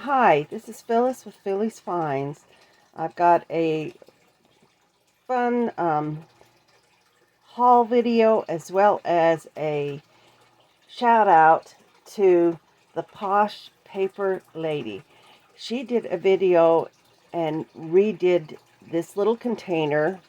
Hi, this is Phyllis with Phyllis Finds. I've got a fun haul video as well as a shout out to the Posh Paper Lady. She did a video and redid this little container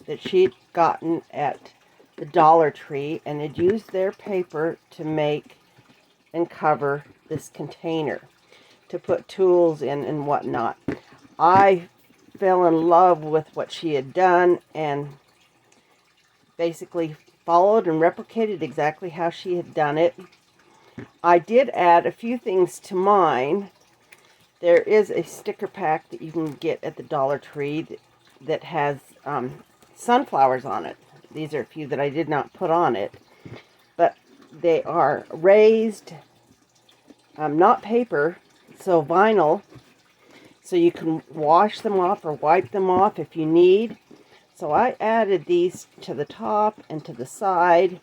that she'd gotten at the Dollar Tree and had used their paper to make and cover this container to put tools in and whatnot. I fell in love with what she had done and basically followed and replicated exactly how she had done it. I did add a few things to mine. There is a sticker pack that you can get at the Dollar Tree that has sunflowers on it. These are a few that I did not put on it, but they are raised, not paper, so vinyl, so you can wash them off or wipe them off if you need. So I added these to the top and to the side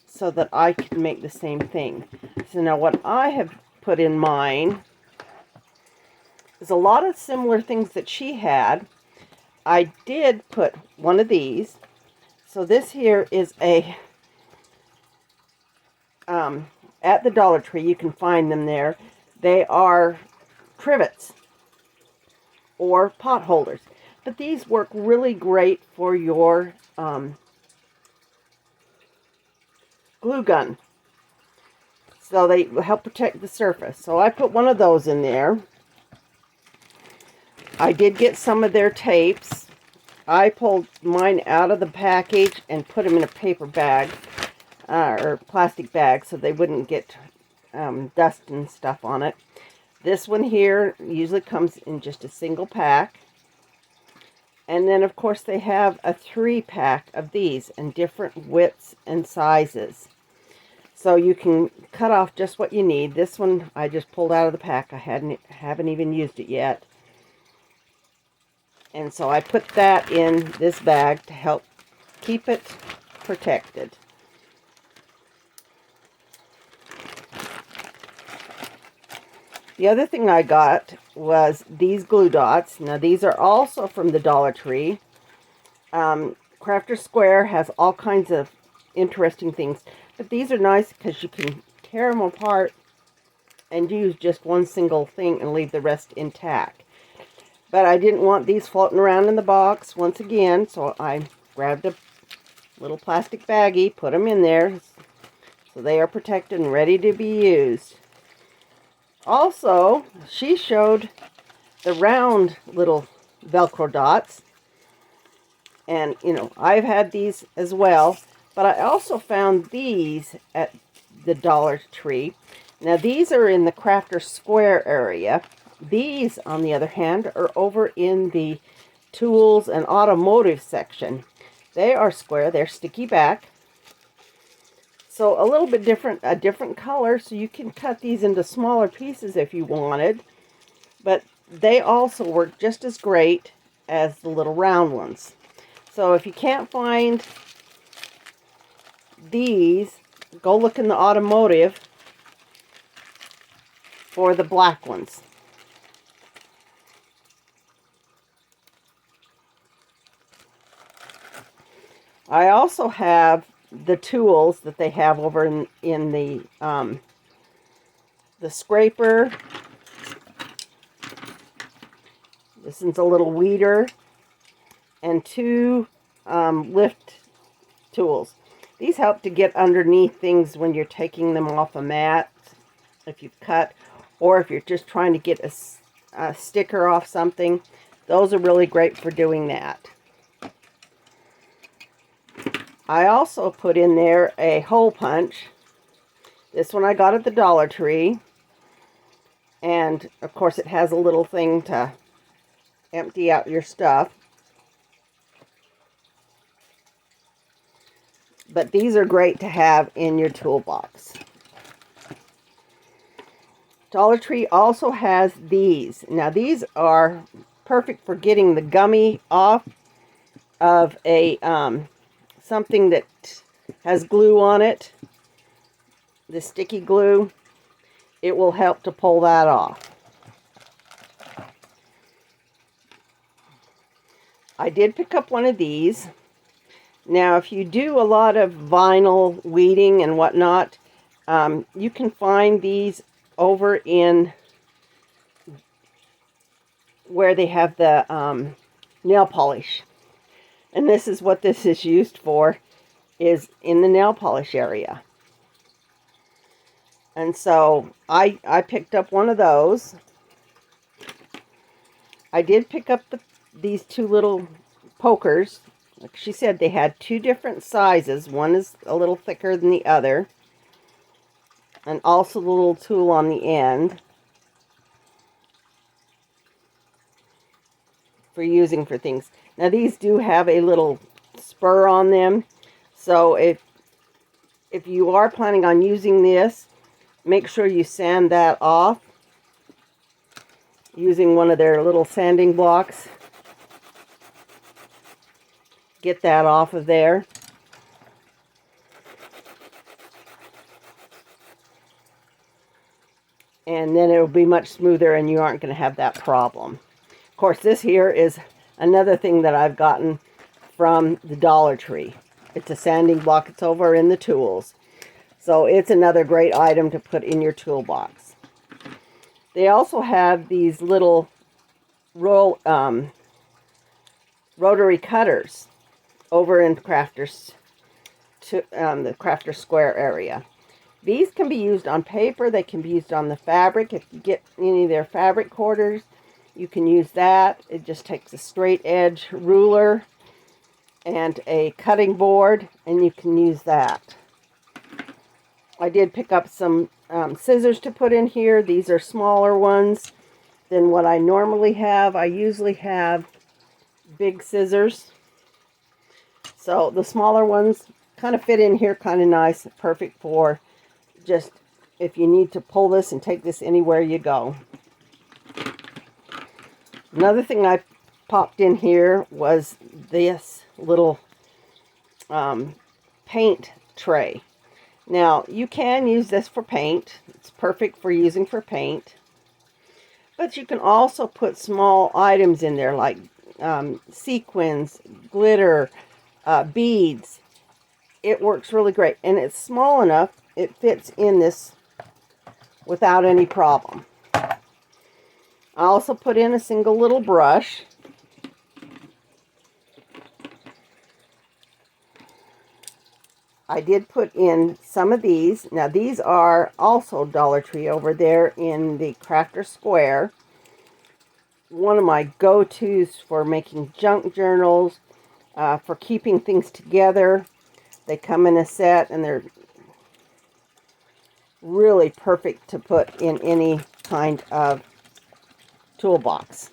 so that I could make the same thing. So now what I have put in mine is a lot of similar things that she had. I did put one of these. So this here is a, at the Dollar Tree, you can find them there. They are trivets or pot holders. But these work really great for your glue gun. So they help protect the surface. So I put one of those in there. I did get some of their tapes. I pulled mine out of the package and put them in a paper bag or plastic bag so they wouldn't get dust and stuff on it. This one here usually comes in just a single pack. And then, of course, they have a 3-pack of these in different widths and sizes. So you can cut off just what you need. This one I just pulled out of the pack. I haven't even used it yet. And so I put that in this bag to help keep it protected. The other thing I got was these glue dots. Now these are also from the Dollar Tree. Crafter Square has all kinds of interesting things. But these are nice because you can tear them apart and use just one single thing and leave the rest intact. But I didn't want these floating around in the box once again, so I grabbed a little plastic baggie, put them in there, so they are protected and ready to be used. Also, she showed the round little Velcro dots. And, you know, I've had these as well. But I also found these at the Dollar Tree. Now, these are in the Crafter Square area. These, on the other hand, are over in the Tools and Automotive section. They are square. They're sticky back. So a little bit different, a different color, so you can cut these into smaller pieces if you wanted. But they also work just as great as the little round ones. So if you can't find these, go look in the automotive for the black ones. I also have the tools that they have over in the scraper. This one's a little weeder, and 2 lift tools. These help to get underneath things when you're taking them off a mat, if you've cut, or if you're just trying to get a sticker off something. Those are really great for doing that. I also put in there a hole punch. This one I got at the Dollar Tree. And, of course, it has a little thing to empty out your stuff. But these are great to have in your toolbox. Dollar Tree also has these. Now, these are perfect for getting the gummy off of a something that has glue on it, the sticky glue. It will help to pull that off. I did pick up one of these. Now, if you do a lot of vinyl weeding and whatnot, you can find these over in where they have the nail polish. And this is what this is used for, is in the nail polish area. And so I picked up one of those. I did pick up these two little pokers. Like she said, they had two different sizes. One is a little thicker than the other. And also the little tool on the end for using for things. Now these do have a little spur on them. So if you are planning on using this, make sure you sand that off using one of their little sanding blocks. Get that off of there. And then it'll be much smoother and you aren't going to have that problem. Of course, this here is another thing that I've gotten from the Dollar Tree. It's a sanding block. It's over in the tools. So it's another great item to put in your toolbox. They also have these little rotary cutters over in the Crafter's Square area. These can be used on paper. They can be used on the fabric. If you get any of their fabric quarters, you can use that. It just takes a straight edge ruler and a cutting board, and you can use that. I did pick up some scissors to put in here. These are smaller ones than what I normally have. I usually have big scissors. So the smaller ones kind of fit in here kind of nice. Perfect for just if you need to pull this and take this anywhere you go. Another thing I popped in here was this little paint tray. Now, you can use this for paint. It's perfect for using for paint. But you can also put small items in there like sequins, glitter, beads. It works really great. And it's small enough, it fits in this without any problem. I also put in a single little brush. I did put in some of these. Now these are also Dollar Tree over there in the Crafter Square. One of my go-tos for making junk journals, for keeping things together. They come in a set and they're really perfect to put in any kind of toolbox.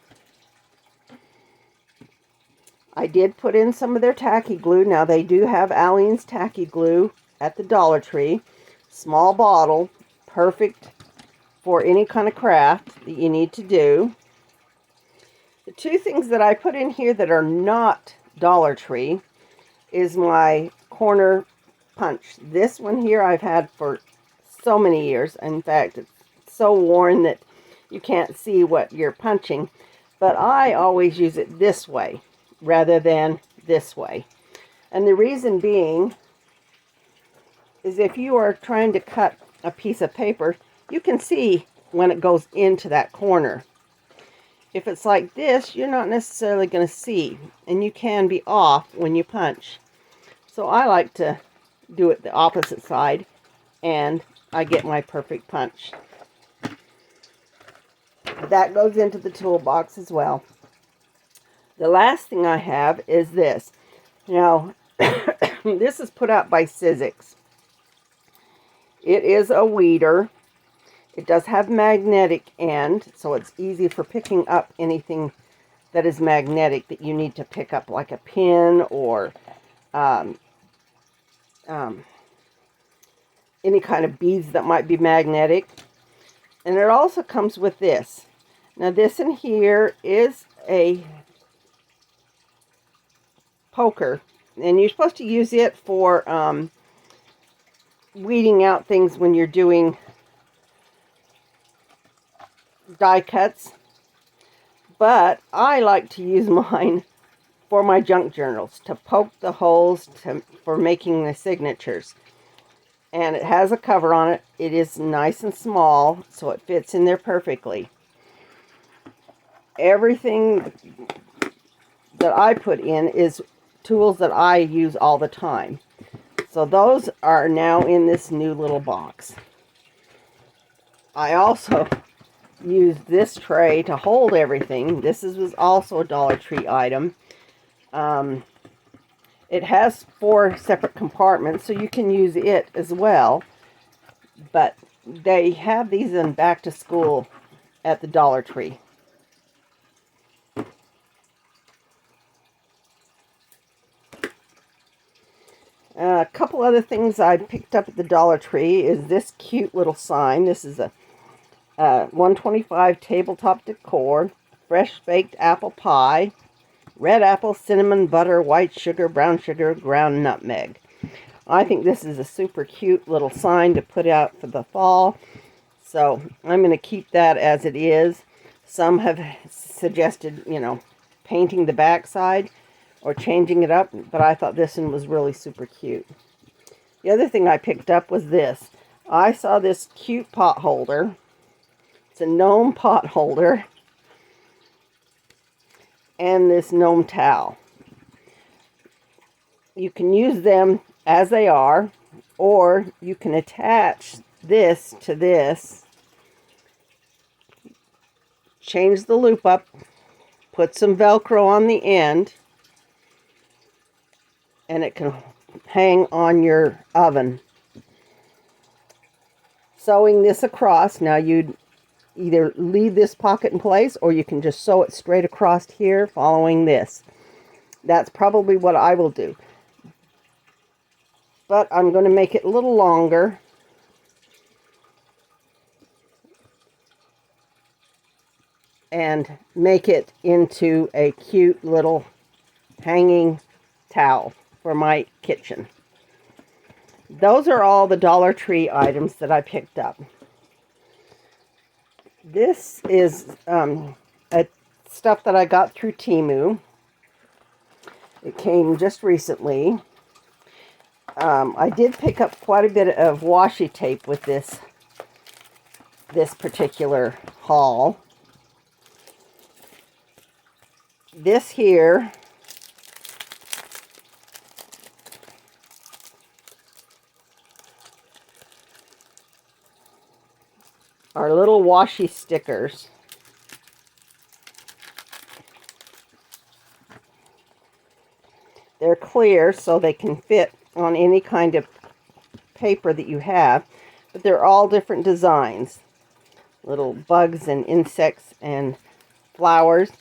I did put in some of their tacky glue. Now they do have Aleene's tacky glue at the Dollar Tree. Small bottle, perfect for any kind of craft that you need to do. The two things that I put in here that are not Dollar Tree is my corner punch. This one here I've had for so many years. In fact, it's so worn that you can't see what you're punching. But I always use it this way rather than this way. And the reason being is if you are trying to cut a piece of paper, you can see when it goes into that corner. If it's like this, you're not necessarily going to see, and you can be off when you punch. So I like to do it the opposite side, and I get my perfect punch. That goes into the toolbox as well. The last thing I have is this. Now, this is put out by Sizzix. It is a weeder. It does have magnetic end, so it's easy for picking up anything that is magnetic that you need to pick up, like a pin or any kind of beads that might be magnetic. And it also comes with this. Now this in here is a poker, and you're supposed to use it for weeding out things when you're doing die cuts, but I like to use mine for my junk journals, to poke the holes for making the signatures. And it has a cover on it. It is nice and small, so it fits in there perfectly. Everything that I put in is tools that I use all the time. So those are now in this new little box. I also use this tray to hold everything. This was also a Dollar Tree item. It has 4 separate compartments, so you can use it as well. But they have these in back to school at the Dollar Tree. A couple other things I picked up at the Dollar Tree is this cute little sign. This is a 125 tabletop decor, fresh baked apple pie, red apple, cinnamon, butter, white sugar, brown sugar, ground nutmeg. I think this is a super cute little sign to put out for the fall. So I'm going to keep that as it is. Some have suggested, painting the backside or changing it up, but I thought this one was really super cute. The other thing I picked up was this. I saw this cute pot holder. It's a gnome pot holder. And this gnome towel. You can use them as they are, or you can attach this to this, change the loop up, put some Velcro on the end, and it can hang on your oven. Sewing this across, now you'd either leave this pocket in place or you can just sew it straight across here following this. That's probably what I will do. But I'm going to make it a little longer. And make it into a cute little hanging towel for my kitchen. Those are all the Dollar Tree items that I picked up. This is stuff that I got through Temu. It came just recently. I did pick up quite a bit of washi tape with this particular haul. This here are little washi stickers. They're clear, so they can fit on any kind of paper that you have, but they're all different designs. Little bugs and insects and flowers.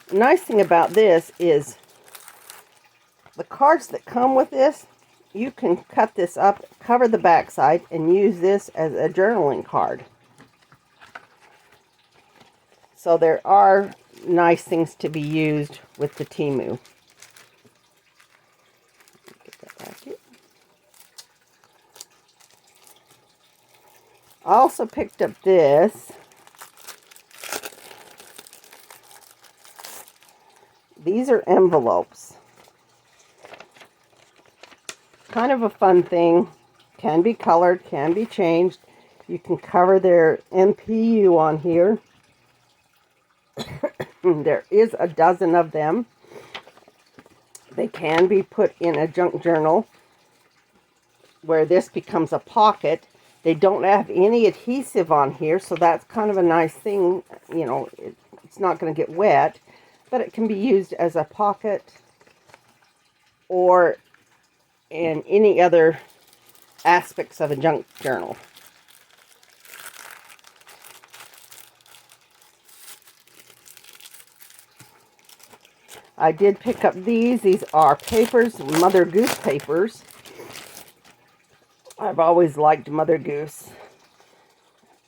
The nice thing about this is the cards that come with this, you can cut this up, cover the backside, and use this as a journaling card. So there are nice things to be used with the Temu. Get that back here. I also picked up this. These are envelopes. Kind of a fun thing. Can be colored, can be changed. You can cover their MPU on here. There is a dozen of them. They can be put in a junk journal where this becomes a pocket. They don't have any adhesive on here, so that's kind of a nice thing. It's not going to get wet, but it can be used as a pocket or in any other aspects of a junk journal. I did pick up these. These are papers, Mother Goose papers. I've always liked Mother Goose.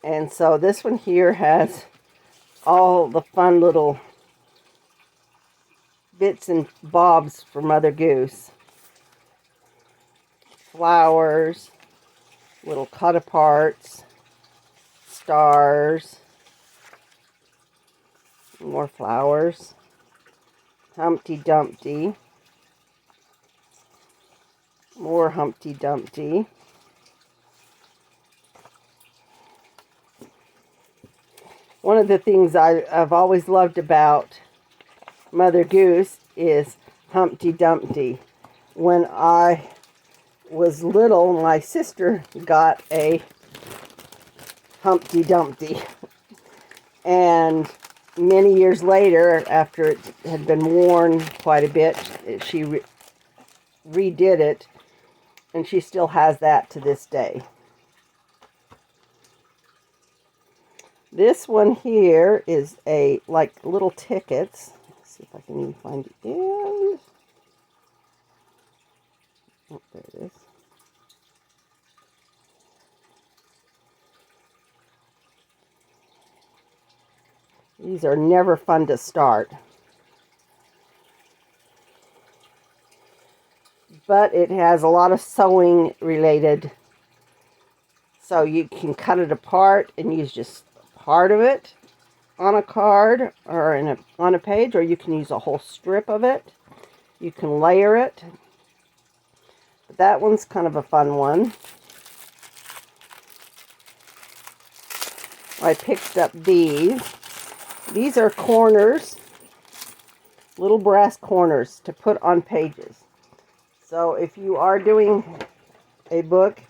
And so this one here has all the fun little bits and bobs for Mother Goose. Flowers, little cut aparts, stars, more flowers. Humpty Dumpty. More Humpty Dumpty. One of the things I've always loved about Mother Goose is Humpty Dumpty. When I was little, my sister got a Humpty Dumpty. And many years later, after it had been worn quite a bit, she redid it. And she still has that to this day. This one here is like little tickets. Let's see if I can even find the end. Oh, there it is. These are never fun to start. But it has a lot of sewing related. So you can cut it apart and use just part of it on a card or on a page, or you can use a whole strip of it. You can layer it. But that one's kind of a fun one. I picked up these. These are corners, little brass corners to put on pages. So if you are doing a book,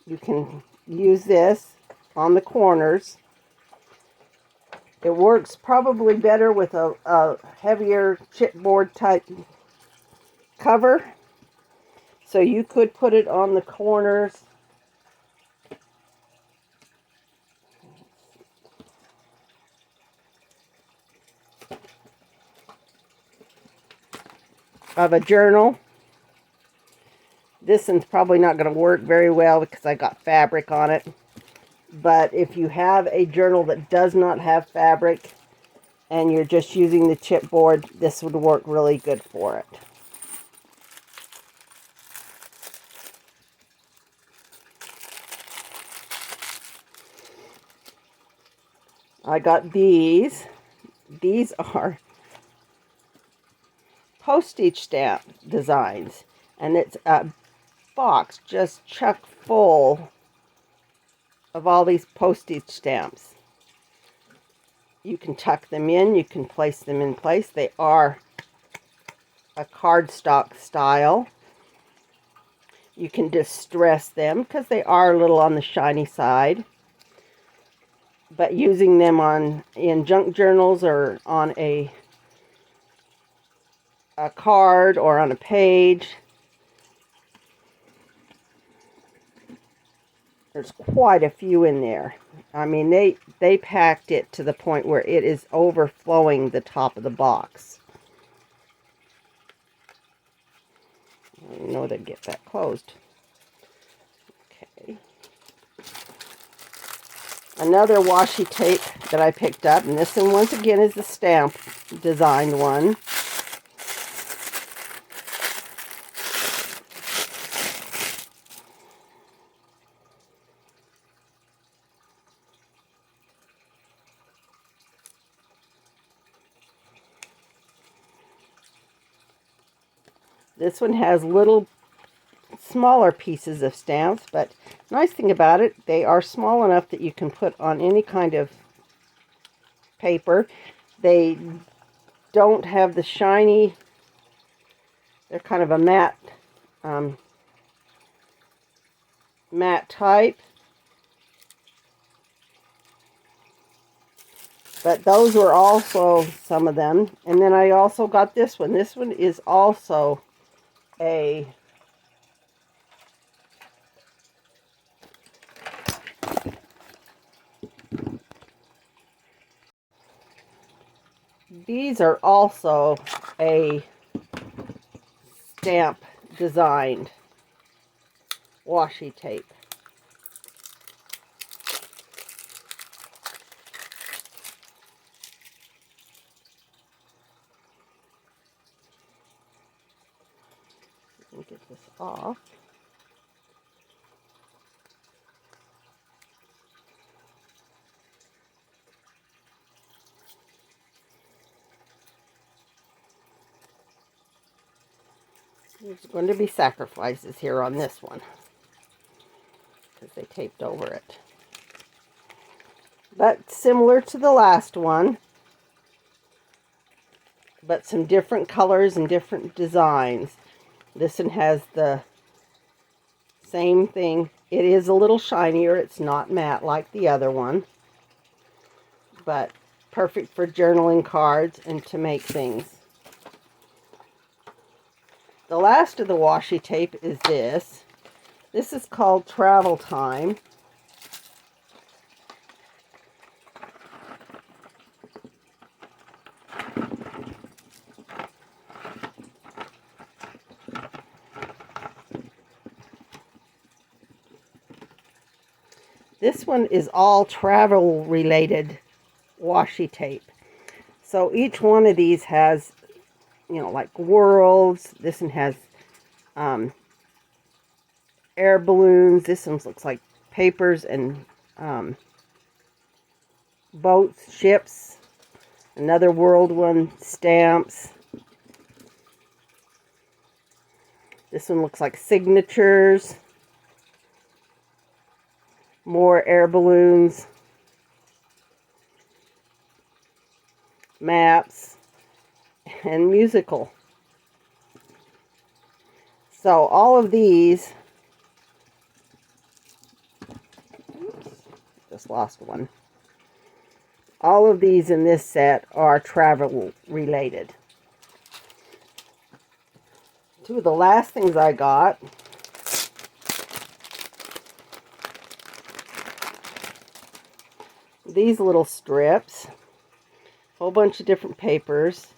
you can use this on the corners. It works probably better with a heavier chipboard type cover. So you could put it on the corners. Of a journal. This one's probably not going to work very well because I got fabric on it. But if you have a journal that does not have fabric and you're just using the chipboard, this would work really good for it. I got these. These are postage stamp designs. And it's a box just chock full of all these postage stamps. You can tuck them in. You can place them in place. They are a cardstock style. You can distress them because they are a little on the shiny side. But using them in junk journals or on a card or on a page, there's quite a few in there. I mean, they packed it to the point where it is overflowing the top of the box. I don't know they'd get that closed. Okay. Another washi tape that I picked up, and this one once again is the stamp designed one. This one has little smaller pieces of stamps, but nice thing about it, they are small enough that you can put on any kind of paper. They don't have the shiny, they're kind of a matte type. But those were also some of them. And then I also got this one. This one is also a these are also a stamp designed washi tape. Let me get this off. There's going to be sacrifices here on this one because they taped over it. But similar to the last one, but some different colors and different designs. This one has the same thing. It is a little shinier. It's not matte like the other one, but perfect for journaling cards and to make things. The last of the washi tape is this. This is called Travel Time. This one is all travel related washi tape. So each one of these has, you know, like worlds. This one has air balloons. This one looks like papers and boats, ships. Another world one, stamps. This one looks like signatures. More air balloons. Maps. And musical. So all of these, oops, just lost one. All of these in this set are travel related. Two of the last things I got these little strips, whole bunch of different papers.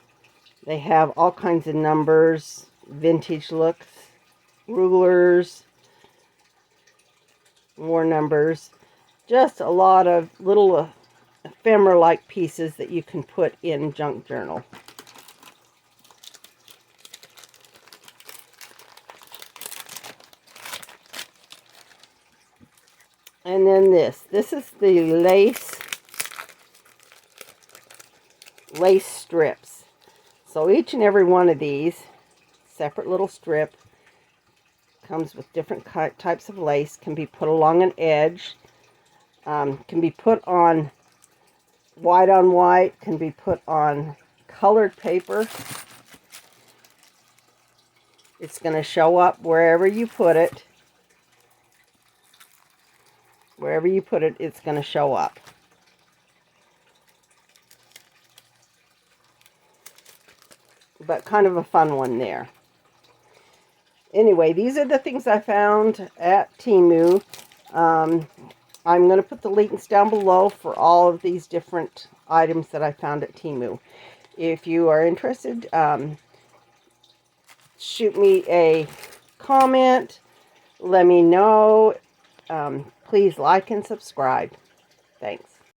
They have all kinds of numbers, vintage looks, rulers, more numbers. Just a lot of little ephemera-like pieces that you can put in junk journal. And then this is the lace strips. So each and every one of these, separate little strip, comes with different types of lace, can be put along an edge, can be put on white, can be put on colored paper. It's going to show up wherever you put it. Wherever you put it, it's going to show up. But kind of a fun one there. Anyway, these are the things I found at Temu. I'm going to put the links down below for all of these different items that I found at Temu. If you are interested, shoot me a comment. Let me know. Please like and subscribe. Thanks.